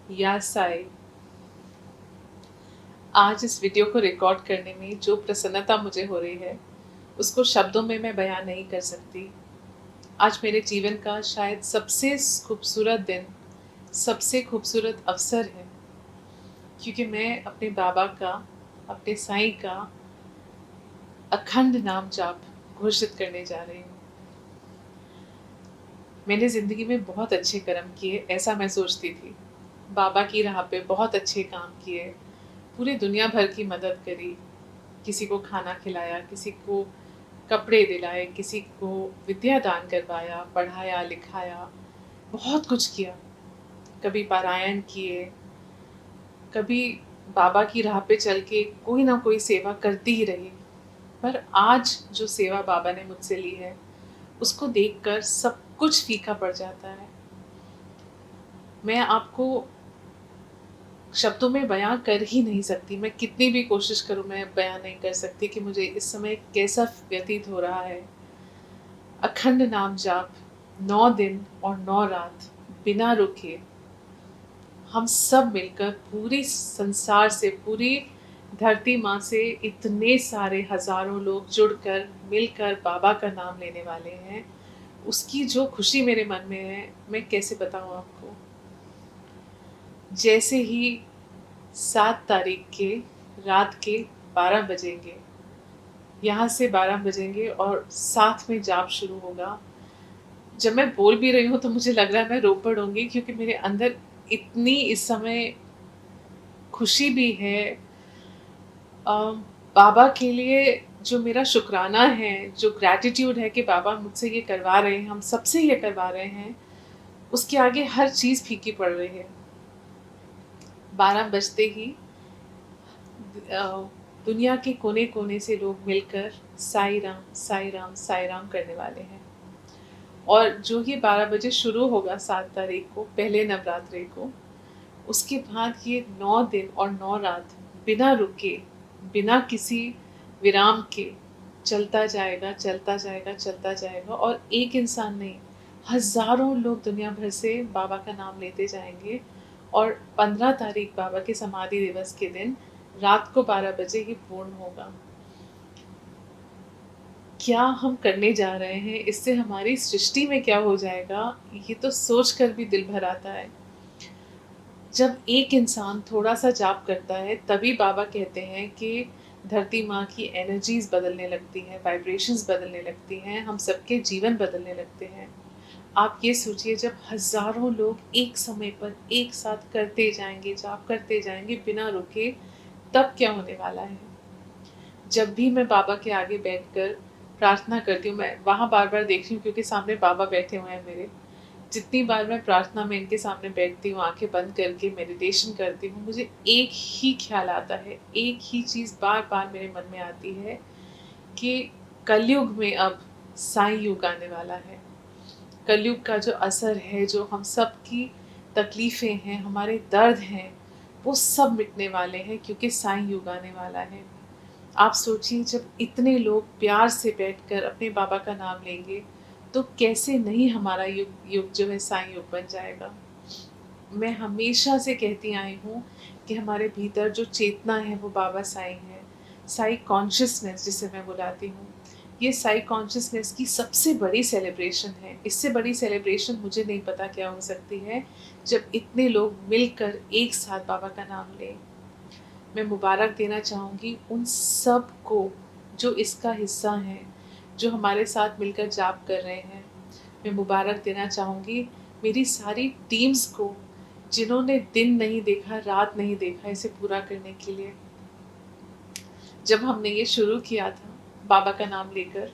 या साई, आज इस वीडियो को रिकॉर्ड करने में जो प्रसन्नता मुझे हो रही है उसको शब्दों में मैं बयान नहीं कर सकती। आज मेरे जीवन का शायद सबसे खूबसूरत दिन, सबसे खूबसूरत अवसर है, क्योंकि मैं अपने बाबा का, अपने साईं का अखंड नाम जाप घोषित करने जा रही हूँ। मैंने ज़िंदगी में बहुत अच्छे कर्म किए, ऐसा मैं सोचती थी। बाबा की राह पे बहुत अच्छे काम किए, पूरी दुनिया भर की मदद करी, किसी को खाना खिलाया, किसी को कपड़े दिलाए, किसी को विद्या दान करवाया, पढ़ाया लिखाया, बहुत कुछ किया। कभी पारायण किए, कभी बाबा की राह पे चल के कोई ना कोई सेवा करती ही रही। पर आज जो सेवा बाबा ने मुझसे ली है उसको देखकर सब कुछ फीका पड़ जाता है। मैं आपको शब्दों में बयां कर ही नहीं सकती, मैं कितनी भी कोशिश करूं मैं बयां नहीं कर सकती कि मुझे इस समय कैसा व्यतीत हो रहा है। अखंड नाम जाप 9 दिन और 9 रात बिना रुके हम सब मिलकर पूरी संसार से, पूरी धरती माँ से इतने सारे हजारों लोग जुड़कर मिलकर बाबा का नाम लेने वाले हैं। उसकी जो खुशी मेरे मन में है मैं कैसे बताऊं आपको। जैसे ही 7 तारीख के रात के 12 बजेंगे, यहाँ से 12 बजेंगे और साथ में जाप शुरू होगा। जब मैं बोल भी रही हूँ तो मुझे लग रहा है मैं रो पड़ूंगी, क्योंकि मेरे अंदर इतनी इस समय खुशी भी है। बाबा के लिए जो मेरा शुक्राना है, जो ग्रैटिट्यूड है कि बाबा मुझसे ये करवा रहे हैं, हम सबसे ये करवा रहे हैं, उसके आगे हर चीज़ फीकी पड़ रही है। 12 बजते ही दुनिया के कोने कोने से लोग मिलकर साई राम साई राम साई राम करने वाले हैं। और जो ये 12 बजे शुरू होगा 7 तारीख को, पहले नवरात्रि को, उसके बाद ये 9 दिन और 9 रात बिना रुके, बिना किसी विराम के चलता जाएगा, चलता जाएगा, चलता जाएगा। और एक इंसान नहीं, हजारों लोग दुनिया भर से बाबा का नाम लेते जाएंगे। और 15 तारीख बाबा के समाधि दिवस के दिन रात को 12 बजे ही पूर्ण होगा। क्या हम करने जा रहे हैं, इससे हमारी सृष्टि में क्या हो जाएगा, ये तो सोच कर भी दिल भर आता है। जब एक इंसान थोड़ा सा जाप करता है तभी बाबा कहते हैं कि धरती माँ की एनर्जीज बदलने लगती हैं, वाइब्रेशंस बदलने लगती हैं, हम सबके जीवन बदलने लगते हैं। आप ये सोचिए, जब हजारों लोग एक समय पर एक साथ करते जाएंगे, जाप करते जाएंगे बिना रुके, तब क्या होने वाला है। जब भी मैं बाबा के आगे बैठकर प्रार्थना करती हूँ, मैं वहाँ बार बार देख रही हूँ क्योंकि सामने बाबा बैठे हुए हैं मेरे। जितनी बार मैं प्रार्थना में इनके सामने बैठती हूँ, आंखें बंद करके मेडिटेशन करती हूँ, मुझे एक ही ख्याल आता है, एक ही चीज़ बार बार मेरे मन में आती है कि कलयुग में अब साईं युग आने वाला है। कलयुग का जो असर है, जो हम सब की तकलीफ़ें हैं, हमारे दर्द हैं, वो सब मिटने वाले हैं, क्योंकि साईं युग आने वाला है। आप सोचिए, जब इतने लोग प्यार से बैठकर अपने बाबा का नाम लेंगे तो कैसे नहीं हमारा युग युग जो है साईं युग बन जाएगा। मैं हमेशा से कहती आई हूँ कि हमारे भीतर जो चेतना है वो बाबा साईं है। साई कॉन्शियसनेस जिसे मैं बुलाती हूँ, ये साई कॉन्शियसनेस की सबसे बड़ी सेलिब्रेशन है। इससे बड़ी सेलिब्रेशन मुझे नहीं पता क्या हो सकती है, जब इतने लोग मिलकर एक साथ बाबा का नाम लें। मैं मुबारक देना चाहूँगी उन सब को जो इसका हिस्सा हैं, जो हमारे साथ मिलकर जाप कर रहे हैं। मैं मुबारक देना चाहूँगी मेरी सारी टीम्स को, जिन्होंने दिन नहीं देखा, रात नहीं देखा इसे पूरा करने के लिए। जब हमने ये शुरू किया था बाबा का नाम लेकर,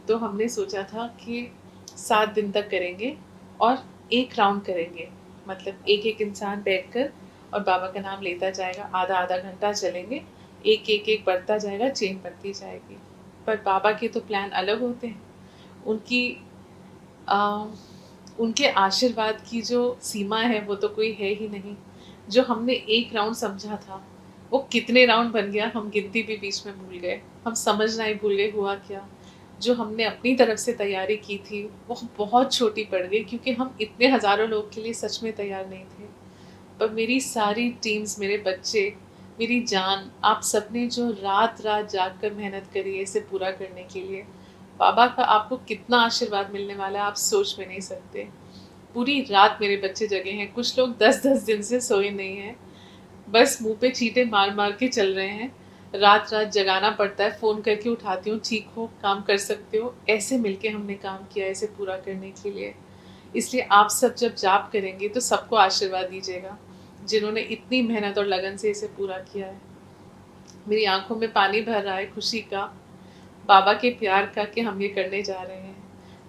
तो हमने सोचा था कि 7 दिन तक करेंगे और एक राउंड करेंगे, मतलब एक एक इंसान बैठकर और बाबा का नाम लेता जाएगा, आधा आधा घंटा चलेंगे, एक एक एक बढ़ता जाएगा, चेन बढ़ती जाएगी। पर बाबा के तो प्लान अलग होते हैं। उनकी आ, उनके आशीर्वाद की जो सीमा है वो तो कोई है ही नहीं। जो हमने एक राउंड समझा था वो कितने राउंड बन गया, हम गिनती भी बीच में भूल गए, हम समझना ही भूल गए हुआ क्या। जो हमने अपनी तरफ से तैयारी की थी वो बहुत छोटी पड़ गई, क्योंकि हम इतने हज़ारों लोग के लिए सच में तैयार नहीं थे। पर मेरी सारी टीम्स, मेरे बच्चे, मेरी जान, आप सबने जो रात रात जाग कर मेहनत करी है इसे पूरा करने के लिए, बाबा का आपको कितना आशीर्वाद मिलने वाला है आप सोच भी नहीं सकते। पूरी रात मेरे बच्चे जगे हैं, कुछ लोग 10-10 दिन से सोए नहीं हैं, बस मुंह पे चींटे मार मार के चल रहे हैं। रात रात जगाना पड़ता है, फ़ोन करके उठाती हूँ, ठीक हो, काम कर सकते हो, ऐसे मिलके हमने काम किया है इसे पूरा करने के लिए। इसलिए आप सब जब जाप करेंगे तो सबको आशीर्वाद दीजिएगा, जिन्होंने इतनी मेहनत और लगन से इसे पूरा किया है। मेरी आंखों में पानी भर रहा है खुशी का, बाबा के प्यार का, कि हम ये करने जा रहे हैं।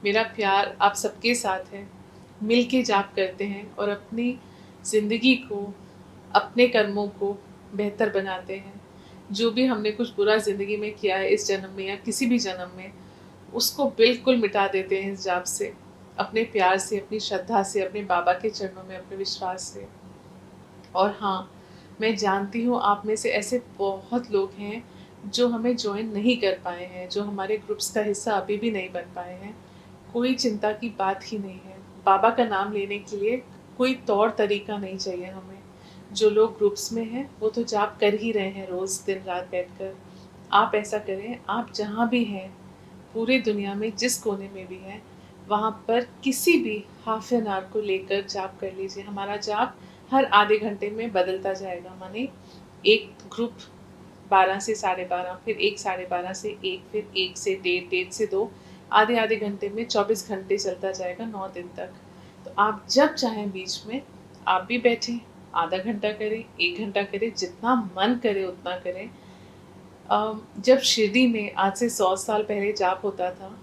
मेरा प्यार आप सबके साथ है, मिल के जाप करते हैं और अपनी ज़िंदगी को, अपने कर्मों को बेहतर बनाते हैं। जो भी हमने कुछ बुरा ज़िंदगी में किया है इस जन्म में या किसी भी जन्म में, उसको बिल्कुल मिटा देते हैं इस जाप से, अपने प्यार से, अपनी श्रद्धा से, अपने बाबा के चरणों में अपने विश्वास से। और हाँ, मैं जानती हूँ आप में से ऐसे बहुत लोग हैं जो हमें जॉइन नहीं कर पाए हैं, जो हमारे ग्रुप्स का हिस्सा अभी भी नहीं बन पाए हैं। कोई चिंता की बात ही नहीं है। बाबा का नाम लेने के लिए कोई तौर तरीका नहीं चाहिए हमें। जो लोग ग्रुप्स में हैं वो तो जाप कर ही रहे हैं रोज़ दिन रात बैठकर। आप ऐसा करें, आप जहाँ भी हैं, पूरे दुनिया में जिस कोने में भी हैं, वहाँ पर किसी भी हाफ एन आवर को लेकर जाप कर लीजिए। हमारा जाप हर आधे घंटे में बदलता जाएगा, माने एक ग्रुप 12 से 12:30, फिर 1 12:30 से 1, फिर 1 से 1:30, 1:30 से 2, आधे आधे घंटे में 24 घंटे चलता जाएगा 9 दिन तक। तो आप जब चाहें बीच में आप भी बैठें, आधा घंटा करें, 1 घंटा करें, जितना मन करे उतना करें। जब शिरडी में आज से 100 साल पहले जाप होता था,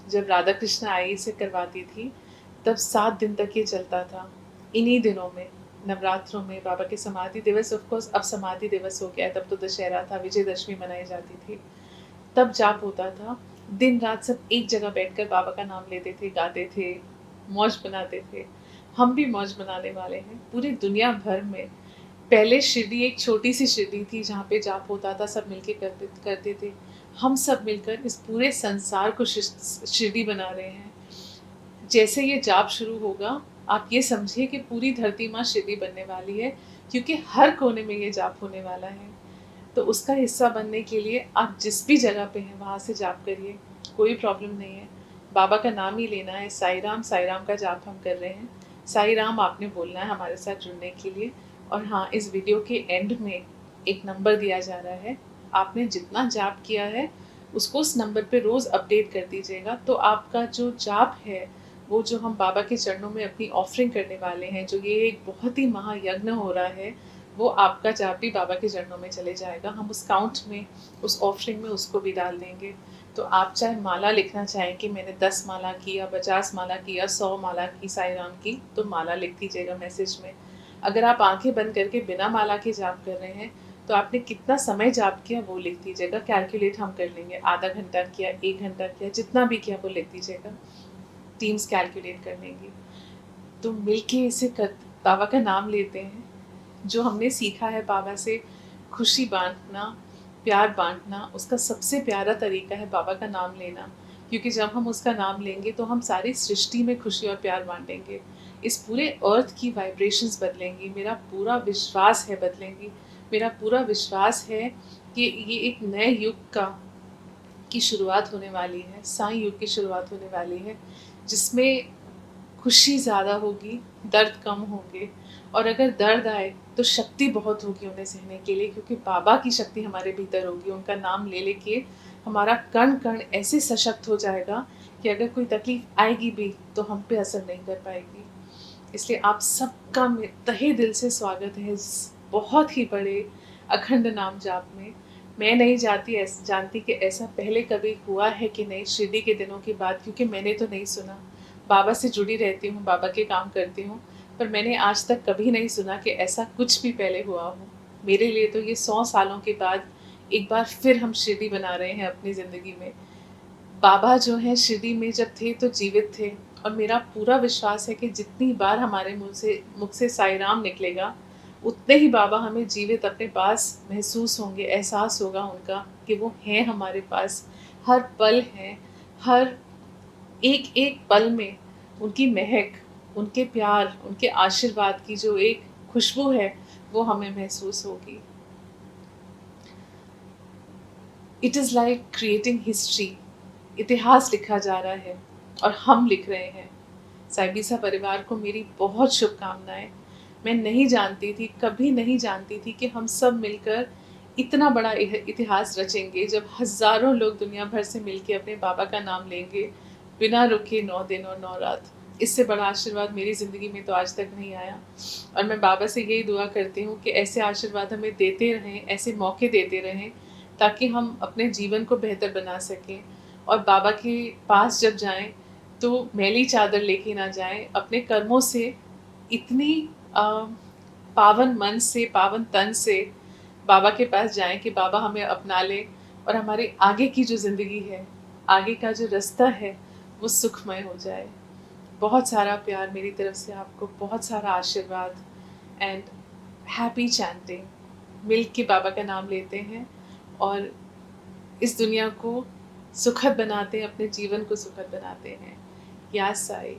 जब राधा कृष्ण आई से करवाती थी, तब 7 दिन तक ये चलता था। इन्हीं दिनों में, नवरात्रों में, बाबा के समाधि दिवस, ऑफ कोर्स अब समाधि दिवस हो गया है, तब तो दशहरा था, विजयदशमी मनाई जाती थी, तब जाप होता था। दिन रात सब एक जगह बैठकर बाबा का नाम लेते थे, गाते थे, मौज बनाते थे। हम भी मौज बनाने वाले हैं। पूरी दुनिया भर में पहले शिरडी एक छोटी सी शिरडी थी जहाँ पे जाप होता था, सब मिलके करते करते थे। हम सब मिलकर इस पूरे संसार को शिरडी बना रहे हैं। जैसे ये जाप शुरू होगा, आप ये समझिए कि पूरी धरती माँ शिरडी बनने वाली है, क्योंकि हर कोने में ये जाप होने वाला है। तो उसका हिस्सा बनने के लिए आप जिस भी जगह पे हैं वहाँ से जाप करिए, कोई प्रॉब्लम नहीं है। बाबा का नाम ही लेना है, साई राम का जाप हम कर रहे हैं। साई राम आपने बोलना है हमारे साथ जुड़ने के लिए। और हाँ, इस वीडियो के एंड में एक नंबर दिया जा रहा है, आपने जितना जाप किया है उसको उस नंबर पे रोज़ अपडेट कर दीजिएगा, तो आपका जो जाप है, वो जो हम बाबा के चरणों में अपनी ऑफरिंग करने वाले हैं, जो ये एक बहुत ही महायज्ञ हो रहा है, वो आपका जाप भी बाबा के चरणों में चले जाएगा। हम उस काउंट में, उस ऑफरिंग में उसको भी डाल देंगे। तो आप चाहे माला लिखना चाहें कि मैंने 10 माला की या 50 माला की या 100 माला की साई राम की, तो माला लिख दीजिएगा मैसेज में। अगर आप आंखें बंद करके बिना माला के जाप कर रहे हैं, तो आपने कितना समय जाप किया वो लिख दीजिएगा, कैलकुलेट हम कर लेंगे। आधा घंटा किया, 1 घंटा किया, जितना भी किया वो लिख दीजिएगा, टीम्स कैलकुलेट कर लेंगी। तो मिलके इसे कर बाबा का नाम लेते हैं। जो हमने सीखा है बाबा से, खुशी बांटना, प्यार बांटना, उसका सबसे प्यारा तरीका है बाबा का नाम लेना। क्योंकि जब हम उसका नाम लेंगे तो हम सारी सृष्टि में खुशी और प्यार बांटेंगे। इस पूरे अर्थ की वाइब्रेशंस बदलेंगी, मेरा पूरा विश्वास है बदलेंगी। मेरा पूरा विश्वास है कि ये एक नए युग की शुरुआत होने वाली है, साई युग की शुरुआत होने वाली है, जिसमें खुशी ज़्यादा होगी, दर्द कम होंगे। और अगर दर्द आए तो शक्ति बहुत होगी उन्हें सहने के लिए, क्योंकि बाबा की शक्ति हमारे भीतर होगी। उनका नाम ले लेके हमारा कण कण ऐसे सशक्त हो जाएगा कि अगर कोई तकलीफ आएगी भी तो हम पे असर नहीं कर पाएगी। इसलिए आप सबका तहे दिल से स्वागत है इस बहुत ही बड़े अखंड नाम जाप में। मैं नहीं जानती कि ऐसा पहले कभी हुआ है कि नहीं शिरडी के दिनों की बात, क्योंकि मैंने तो नहीं सुना। बाबा से जुड़ी रहती हूँ, बाबा के काम करती हूँ, पर मैंने आज तक कभी नहीं सुना कि ऐसा कुछ भी पहले हुआ हो। मेरे लिए तो ये 100 सालों के बाद एक बार फिर हम शिरडी बना रहे हैं अपनी ज़िंदगी में। बाबा जो हैं शिरडी में जब थे तो जीवित थे, और मेरा पूरा विश्वास है कि जितनी बार हमारे मुख से साई राम निकलेगा, उतने ही बाबा हमें जीवित अपने पास महसूस होंगे, एहसास होगा उनका कि वो हैं हमारे पास, हर पल हैं। हर एक एक पल में उनकी महक, उनके प्यार, उनके आशीर्वाद की जो एक खुशबू है वो हमें महसूस होगी। It is like creating history, इतिहास लिखा जा रहा है और हम लिख रहे हैं। साइबीसा परिवार को मेरी बहुत शुभकामनाएं। मैं नहीं जानती थी, कभी नहीं जानती थी कि हम सब मिलकर इतना बड़ा इतिहास रचेंगे, जब हज़ारों लोग दुनिया भर से मिलके अपने बाबा का नाम लेंगे बिना रुके 9 दिन और 9 रात। इससे बड़ा आशीर्वाद मेरी ज़िंदगी में तो आज तक नहीं आया। और मैं बाबा से यही दुआ करती हूँ कि ऐसे आशीर्वाद हमें देते रहें, ऐसे मौके देते रहें, ताकि हम अपने जीवन को बेहतर बना सकें। और बाबा के पास जब जाएं तो मैली चादर लेके ना जाएं, अपने कर्मों से इतनी पावन मन से, पावन तन से बाबा के पास जाएं कि बाबा हमें अपना लें और हमारे आगे की जो ज़िंदगी है, आगे का जो रास्ता है, वो सुखमय हो जाए। बहुत सारा प्यार मेरी तरफ से आपको, बहुत सारा आशीर्वाद एंड हैप्पी चैंटिंग। मिल के बाबा का नाम लेते हैं और इस दुनिया को सुखद बनाते हैं, अपने जीवन को सुखद बनाते हैं। या साई।